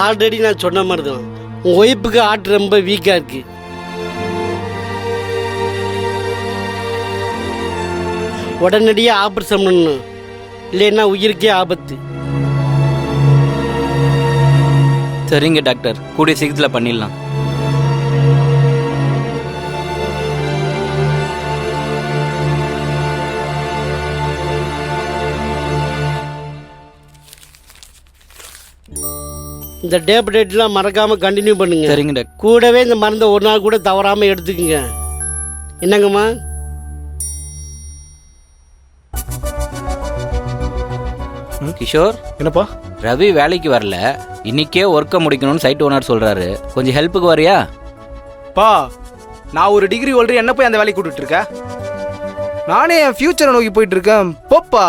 Already நான் சொன்ன மாதிரி தான் உங்கள் ஒய்ஃபுக்கு ஹார்ட் ரொம்ப வீக்காக இருக்கு. உடனடியாக ஆப்ரேஷன் பண்ணணும், இல்லைன்னா உயிருக்கே ஆபத்து. சரிங்க டாக்டர், கூடிய சீக்கிரத்தில் பண்ணிடலாம். இந்த டேப்லெட்லாம் மறக்காமல் கண்டினியூ பண்ணுங்க. சரிங்க டாக்டர். கூடவே இந்த மருந்தை ஒரு நாள் கூட தவறாமல் எடுத்துக்கங்க. என்னங்கம்மா? கிஷோர், என்னப்பா? ரவி வேலைக்கு வரல, இன்னைக்கே ஒர்க்கை முடிக்கணும்னு சைட் ஓனர் சொல்றாரு. கொஞ்சம் ஹெல்ப்புக்கு வரியா? பா, நான் ஒரு டிகிரி ஹோல்டர், என்ன போய் அந்த வேலைக்கு கூட்டிட்டு இருக்க? நானே என் ஃபியூச்சரை நோக்கி போயிட்டு இருக்கேன். போப்பா.